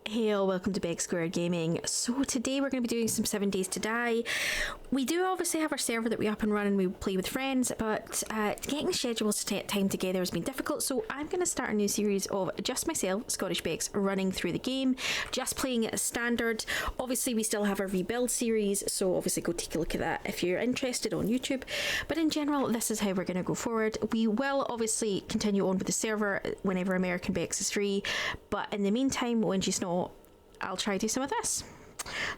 Hey all, welcome to Bex Square Gaming. So today we're going to be doing some 7 Days to Die. We do obviously have our server that we up and run and we play with friends, but getting schedules to take time together has been difficult, so I'm going to start a new series of just myself, Scottish Bex, running through the game, just playing it as standard. Obviously we still have our rebuild series, so obviously go take a look at that if you're interested on YouTube, but in general this is how we're going to go forward. We will obviously continue on with the server whenever American Bex is free, but in the meantime, when she's not, I'll try to do some of this.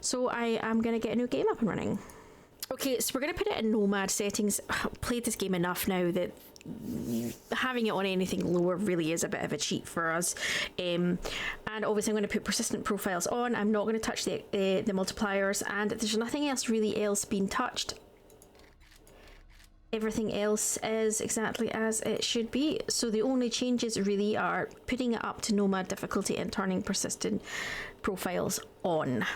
So I am going to get a new game up and running. Okay, so we're going to put it in Nomad settings. I've played this game enough now that having it on anything lower really is a bit of a cheat for us. And obviously I'm going to put persistent profiles on. I'm not going to touch the multipliers, and there's nothing else really else being touched. Everything else is exactly as it should be. So the only changes really are putting it up to Nomad difficulty and turning persistent profiles on.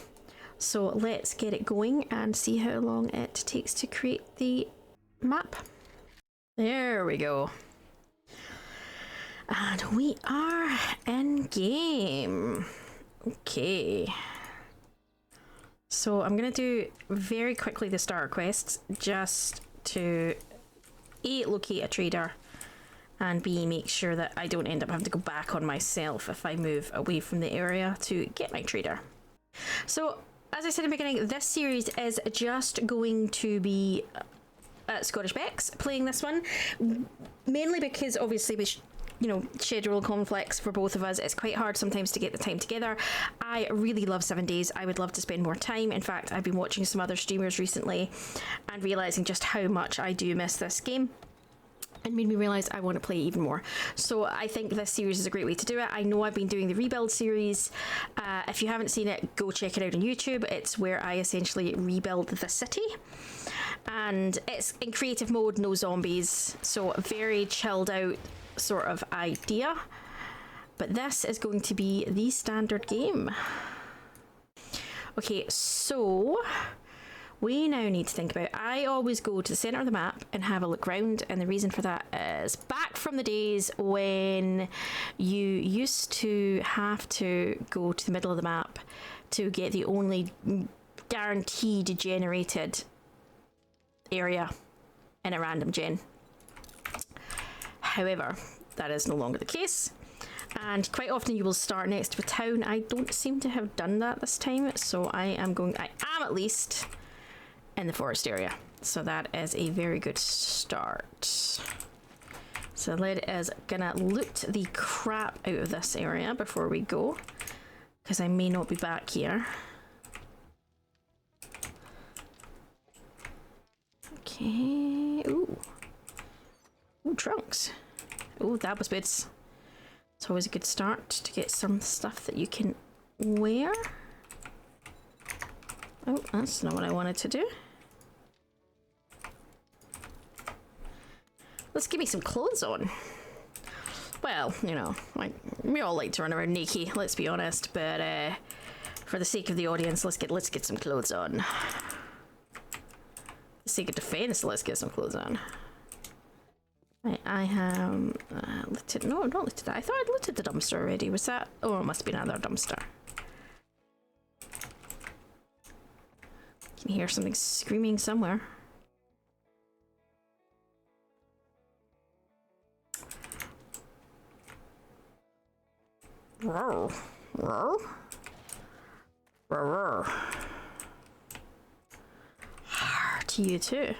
So let's get it going and see how long it takes to create the map. There we go. And we are in game. Okay. So I'm going to do very quickly the starter quests just to A, locate a trader, and B, make sure that I don't end up having to go back on myself if I move away from the area to get my trader. So as I said in the beginning, this series is just going to be Scottish Bex playing this one, mainly because obviously with schedule conflicts for both of us, it's quite hard sometimes to get the time together. I really love 7 Days. I would love to spend more time. In fact, I've been watching some other streamers recently and realizing just how much I do miss this game, and made me realize I want to play even more. So I think this series is a great way to do it. I know I've been doing the rebuild series. If you haven't seen it, go check it out on YouTube. It's where I essentially rebuild the city, and it's in creative mode, no zombies, so very chilled out sort of idea. But this is going to be the standard game. Okay, so we now need to think about, I always go to the center of the map and have a look around, and the reason for that is back from the days when you used to have to go to the middle of the map to get the only guaranteed generated area in a random gen. However, that is no longer the case, and quite often you will start next to a town. I don't seem to have done that this time, so I am at least in the forest area, so that is a very good start. So let us gonna loot the crap out of this area before we go, because I may not be back here. Okay. Ooh, trunks. Oh, that was bits. It's always a good start to get some stuff that you can wear. Oh, that's not what I wanted to do. Let's give me some clothes on. Well, like we all like to run around naked, let's be honest, but for the sake of the audience, let's get some clothes on. For the sake of defense, let's get some clothes on. I have looted. No, I've not looted that. I thought I'd looted the dumpster already. Was that? Oh, it must be another dumpster. Can hear something screaming somewhere. Roar, roar, roar. To you too.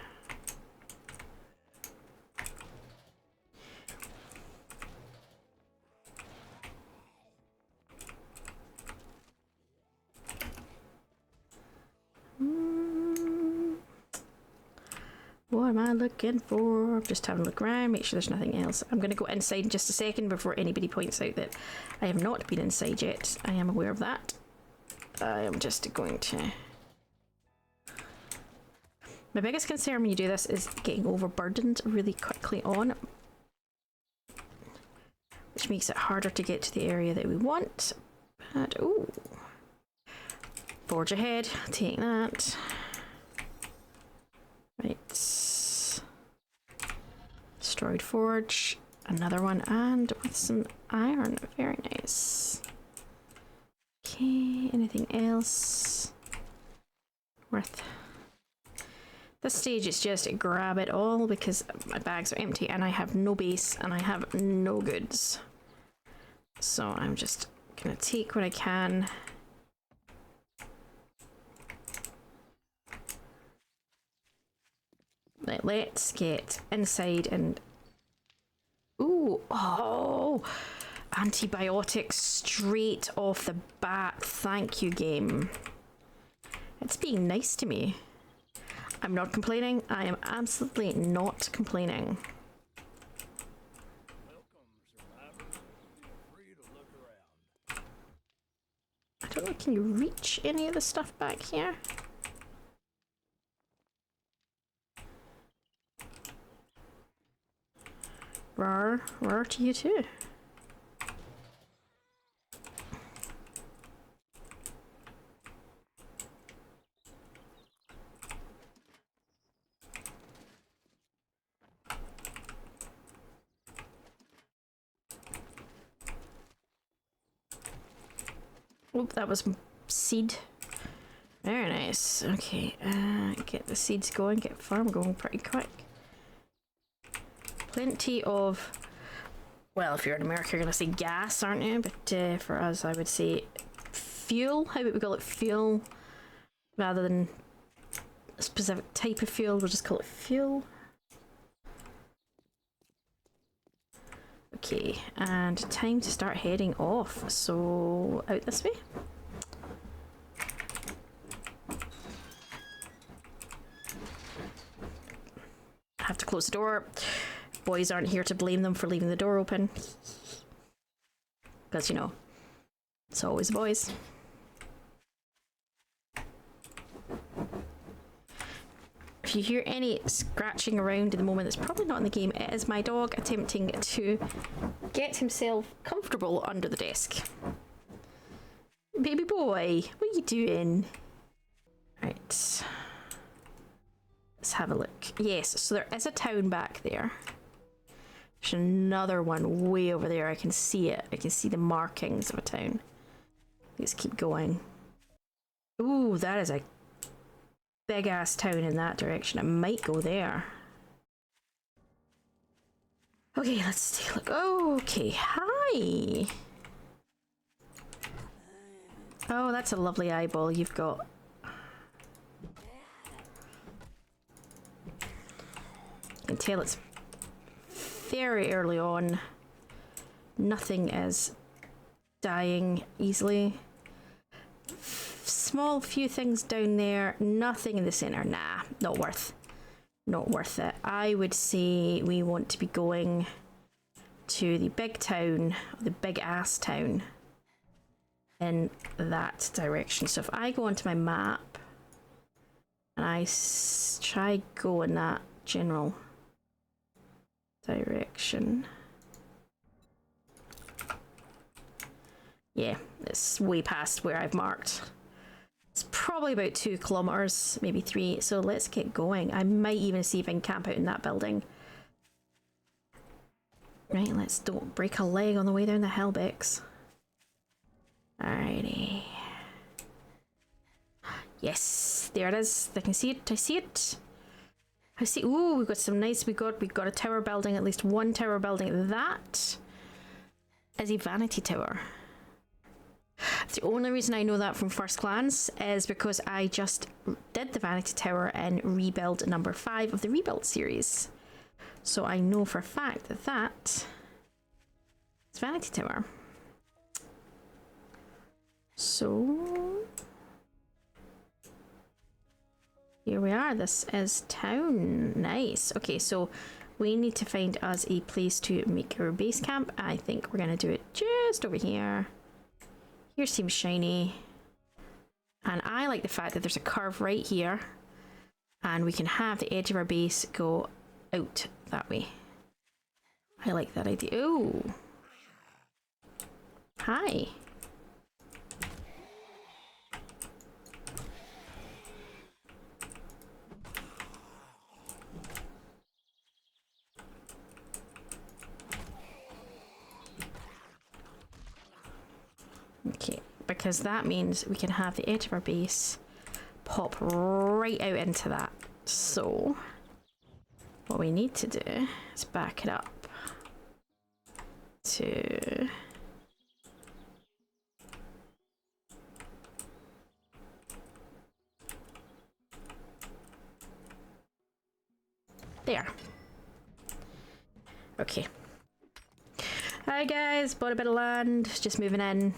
What am I looking for? I'm just having a look around, make sure there's nothing else. I'm going to go inside in just a second before anybody points out that I have not been inside yet. I am aware of that. I am just going to... My biggest concern when you do this is getting overburdened really quickly on, which makes it harder to get to the area that we want. But, ooh. Forge ahead, take that. Right. Destroyed forge, another one, and with some iron. Very nice. Okay. Okay, anything else worth? This stage it's just grab it all because my bags are empty and I have no base and I have no goods. So I'm just gonna take what I can. Let's get inside and... Ooh, oh! Antibiotics straight off the bat. Thank you, game. It's being nice to me. I'm not complaining. I am absolutely not complaining. I don't know, can you reach any of the stuff back here? Rar to you too. Oh, that was seed. Very nice. Okay, get the seeds going, get farm going pretty quick. Plenty of, well, if you're in America, you're gonna say gas, aren't you? But for us, I would say fuel. How about we call it fuel rather than a specific type of fuel? We'll just call it fuel. Okay, and time to start heading off. So out this way. I have to close the door. Boys aren't here to blame them for leaving the door open. Because, you know, it's always the boys. If you hear any scratching around at the moment, it's probably not in the game. It is my dog attempting to get himself comfortable under the desk. Baby boy, what are you doing? Right. Let's have a look. Yes, so there is a town back there. There's another one way over there. I can see it. I can see the markings of a town. Let's keep going. Ooh, that is a big ass town in that direction. I might go there. Okay, let's take a look. Oh, okay, hi. Oh, that's a lovely eyeball you've got. You can tell it's very early on. Nothing is dying easily. Small few things down there, nothing in the center. Nah, not worth it. I would say we want to be going to the big town, the big ass town, in that direction. So if I go onto my map and I try go in that general direction, yeah, it's way past where I've marked. It's probably about 2 kilometers, maybe 3. So let's get going. I might even see if I can camp out in that building. Right, let's don't break a leg on the way down the hill, Bex. Alrighty. Yes, there it is. I can see it. I see it. I see. Ooh, we've got some nice. We got a tower building. At least one tower building. That is a vanity tower. The only reason I know that from first glance is because I just did the vanity tower in rebuild number 5 of the rebuild series. So I know for a fact that that is vanity tower. So here we are. This is town. Nice. Okay, so we need to find us a place to make our base camp. I think we're gonna do it just over here. Here seems shiny. And I like the fact that there's a curve right here. And we can have the edge of our base go out that way. I like that idea. Ooh. Hi. Okay, because that means we can have the edge of our base pop right out into that. So what we need to do is back it up to there. Okay. Hi guys, bought a bit of land, just moving in.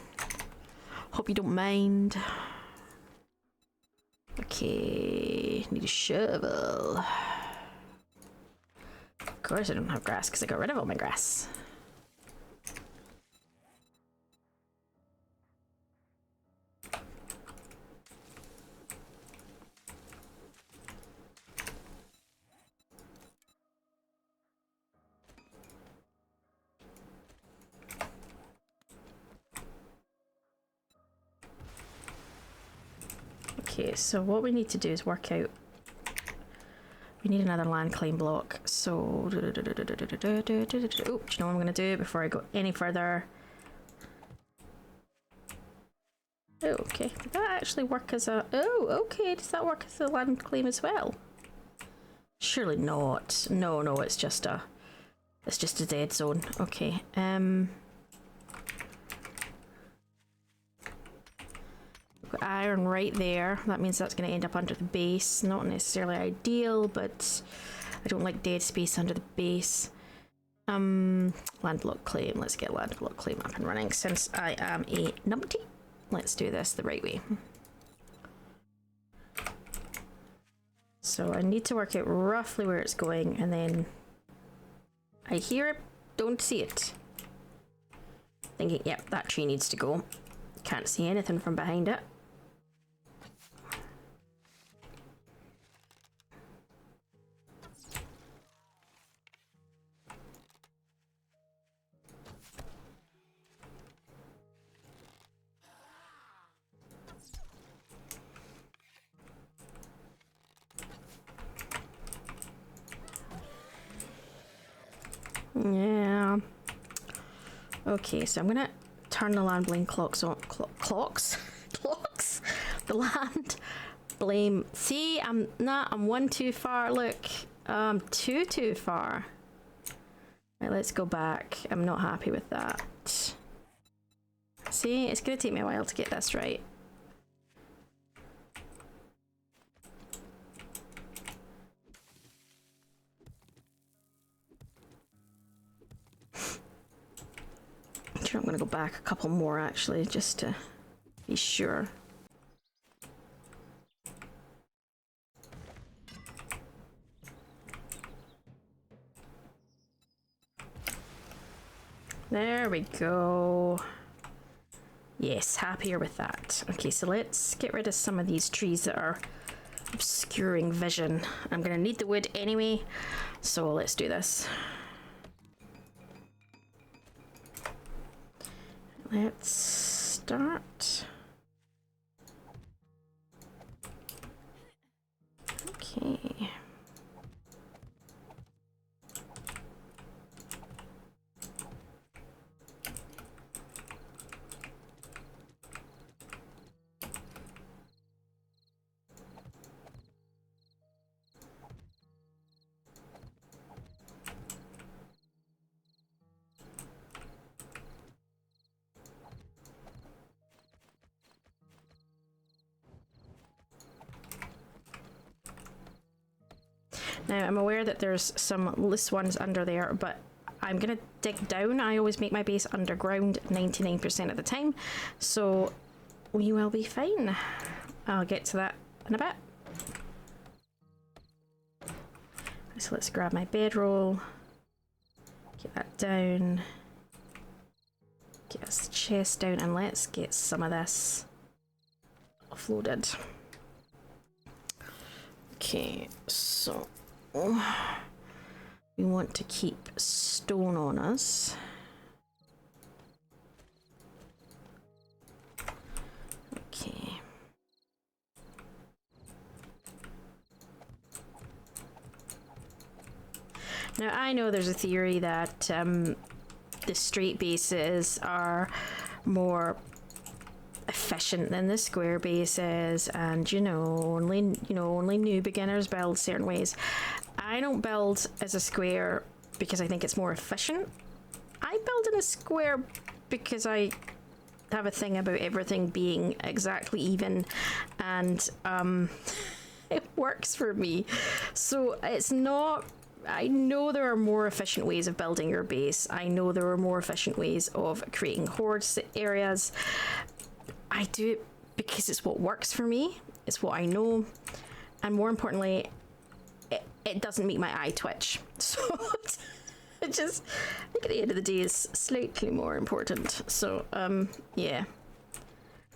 Hope you don't mind. Okay, need a shovel. Of course I don't have grass because I got rid of all my grass. Okay, so what we need to do is work out. We need another land claim block. So, oh, do you know what I'm gonna do before I go any further? Oh, okay. Did that actually work as a? Oh, okay. Does that work as a land claim as well? Surely not. No, no. It's just a dead zone. Okay. Got iron right there. That means that's going to end up under the base. Not necessarily ideal, but I don't like dead space under the base. Land block claim. Let's get land block claim up and running since I am a numpty. Let's do this the right way. So I need to work out roughly where it's going, and then I hear it, don't see it. Thinking, yep, that tree needs to go. Can't see anything from behind it. Yeah. Okay, so I'm gonna turn the land blame clocks on. Clocks? The land blame. See, I'm one too far. Look, too far. Right, let's go back. I'm not happy with that. See, it's gonna take me a while to get this right. I'm gonna go back a couple more actually, just to be sure. There we go. Yes, happier with that. Okay, so let's get rid of some of these trees that are obscuring vision. I'm gonna need the wood anyway, so let's do this. Let's start. Okay. Now, I'm aware that there's some loose ones under there, but I'm going to dig down. I always make my base underground 99% of the time, so we will be fine. I'll get to that in a bit. So let's grab my bedroll, get that down, get us the chest down, and let's get some of this offloaded. Okay, so we want to keep stone on us. Okay. Now I know there's a theory that the straight bases are more efficient than the square base is, and only new beginners build certain ways. I don't build as a square because I think it's more efficient. I build in a square because I have a thing about everything being exactly even, and it works for me. So it's not. I know there are more efficient ways of building your base. I know there are more efficient ways of creating horde areas. I do it because it's what works for me. It's what I know. And more importantly, it doesn't make my eye twitch. So it just, I think at the end of the day, is slightly more important. So, yeah.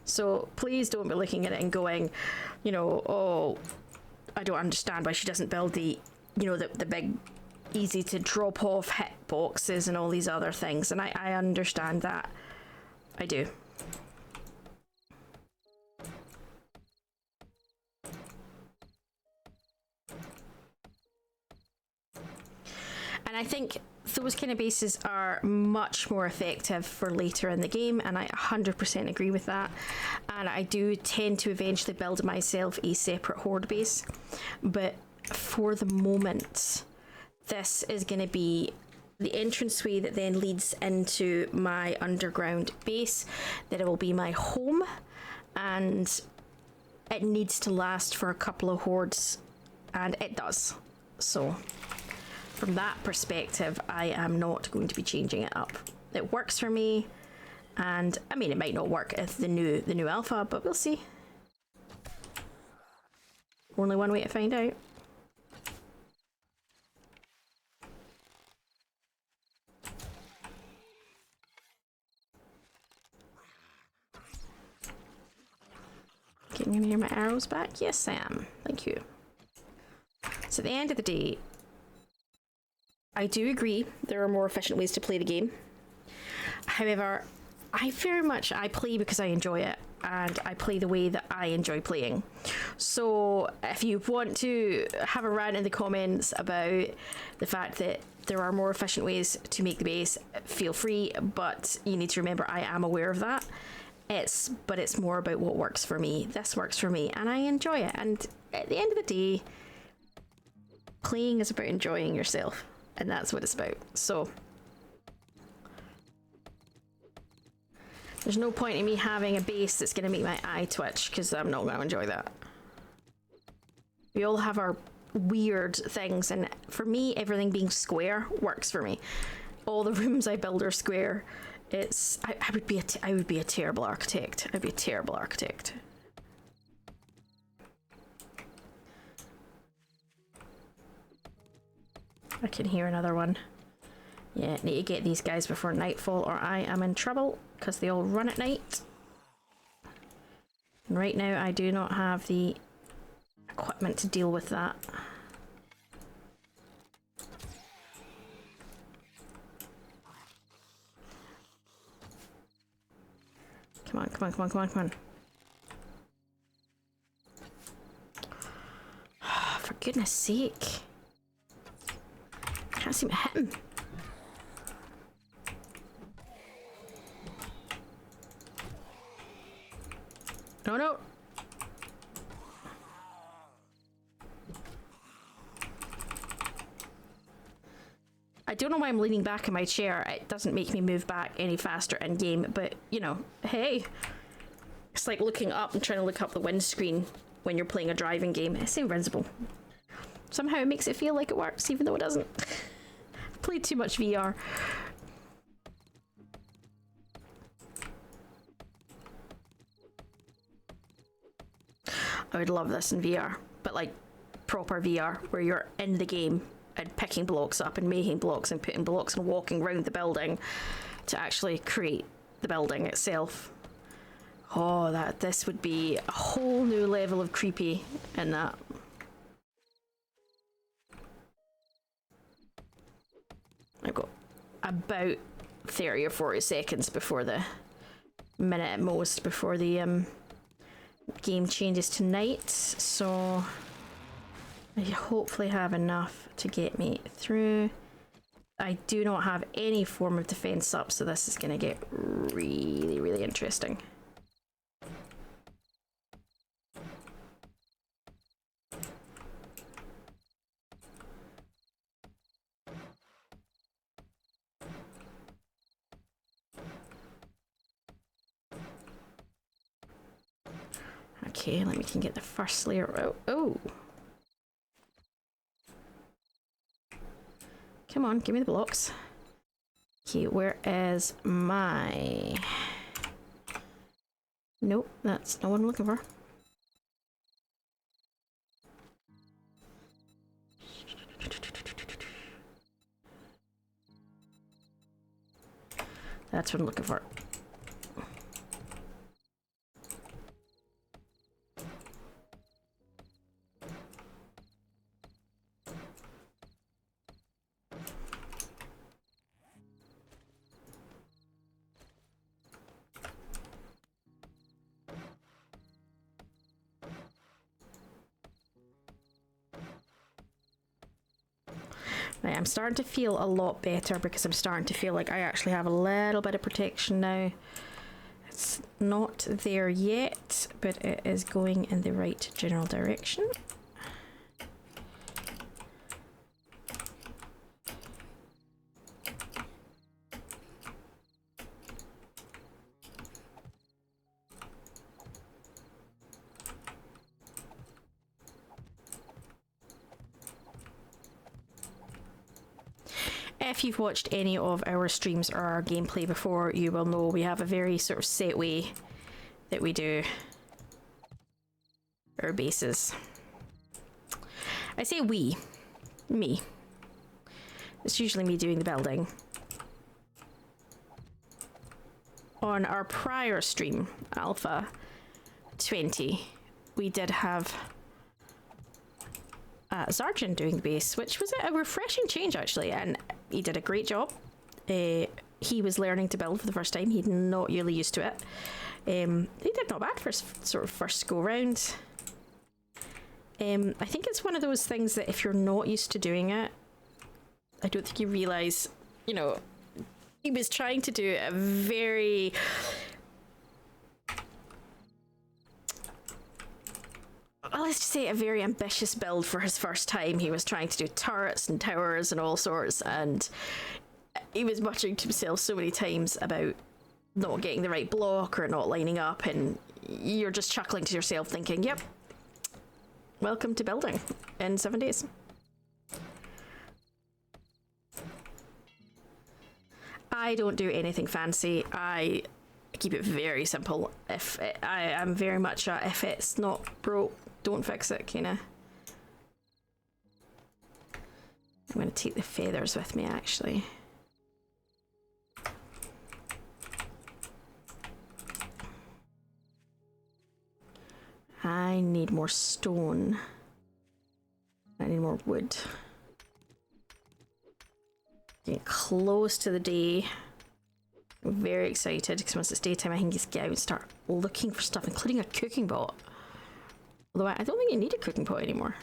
So please don't be looking at it and going, oh, I don't understand why she doesn't build the big easy to drop off hit boxes and all these other things. And I understand that. I do. And I think those kind of bases are much more effective for later in the game, and I 100% agree with that. And I do tend to eventually build myself a separate horde base, but for the moment, this is going to be the entranceway that then leads into my underground base. That it will be my home, and it needs to last for a couple of hordes, and it does. So from that perspective, I am not going to be changing it up. It works for me, and I mean, it might not work as the new alpha, but we'll see. Only one way to find out. Can you hear my arrows back? Yes, I am. Thank you. So at the end of the day, I do agree there are more efficient ways to play the game. However, I play because I enjoy it, and I play the way that I enjoy playing. So if you want to have a rant in the comments about the fact that there are more efficient ways to make the base, feel free, but you need to remember I am aware of that. But it's more about what works for me. This works for me, and I enjoy it. And at the end of the day, playing is about enjoying yourself, and that's what it's about. So there's no point in me having a base that's going to make my eye twitch, because I'm not going to enjoy that. We all have our weird things, and for me, everything being square works for me. All the rooms I build are square. I would be a terrible architect. I'd be a terrible architect. I can hear another one. Yeah, need to get these guys before nightfall, or I am in trouble, because they all run at night. And right now, I do not have the equipment to deal with that. Come on, come on, come on, come on, come on. For goodness sake. Can't seem to hit him. No, no. I don't know why I'm leaning back in my chair. It doesn't make me move back any faster in game, but hey. It's like looking up and trying to look up the windscreen when you're playing a driving game. It's invincible. Somehow it makes it feel like it works, even though it doesn't. I've played too much VR. I would love this in VR, but like proper VR, where you're in the game and picking blocks up and making blocks and putting blocks and walking around the building to actually create the building itself. Oh, this would be a whole new level of creepy in that. I've got about 30 or 40 seconds before the minute at most before the game changes to night, so I hopefully have enough to get me through. I do not have any form of defense up, so this is going to get really, really interesting. Okay, let me can get the first layer out. Oh! Come on, give me the blocks. Okay, where is my... Nope, that's not what I'm looking for. That's what I'm looking for. Right, I'm starting to feel a lot better because I'm starting to feel like I actually have a little bit of protection now. It's not there yet, but it is going in the right general direction. If you've watched any of our streams or our gameplay before, you will know we have a very sort of set way that we do our bases. I say we, me. It's usually me doing the building. On our prior stream, Alpha 20, we did have Sergeant doing the base, which was a refreshing change actually, and he did a great job. He was learning to build for the first time. He'd not really used to it. He did not bad for his sort of first go round. I think it's one of those things that if you're not used to doing it, I don't think you realise, you know, he was trying to do a very... well, let's just say a very ambitious build for his first time. He was trying to do turrets and towers and all sorts, and he was muttering to himself so many times about not getting the right block or not lining up, and you're just chuckling to yourself thinking, yep, welcome to building in 7 days. I don't do anything fancy. I keep it very simple. I am very much a, if it's not broke, don't fix it, kinda. I'm gonna take the feathers with me, actually. I need more stone. I need more wood. Getting close to the day. I'm very excited because once it's daytime I can just get out and start looking for stuff, including a cooking pot. Although I don't think you need a cooking pot anymore.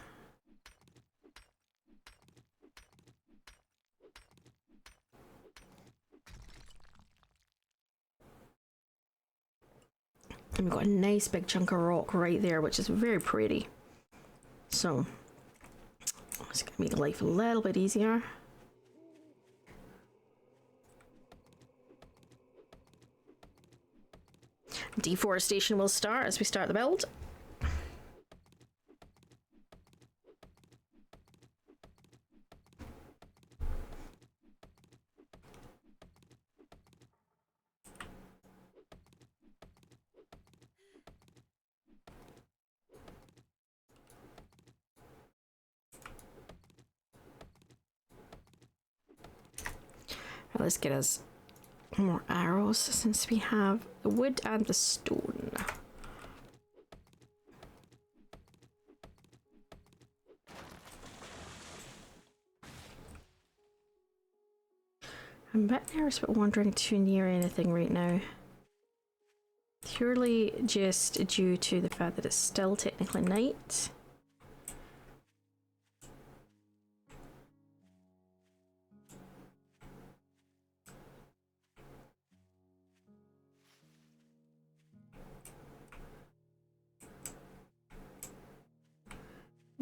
And we've got a nice big chunk of rock right there, which is very pretty. So, it's going to make life a little bit easier. Deforestation will start as we start the build. Let's get us more arrows since we have the wood and the stone. I'm a bit nervous about wandering too near anything right now. Purely just due to the fact that it's still technically night.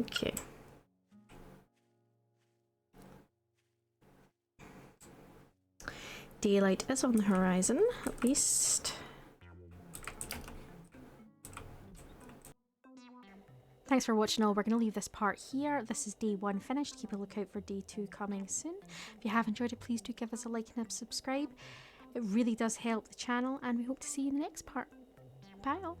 Okay. Daylight is on the horizon, at least. Thanks for watching all. We're going to leave this part here. This is day 1 finished. Keep a lookout for day 2 coming soon. If you have enjoyed it, please do give us a like and a subscribe. It really does help the channel, and we hope to see you in the next part. Bye all.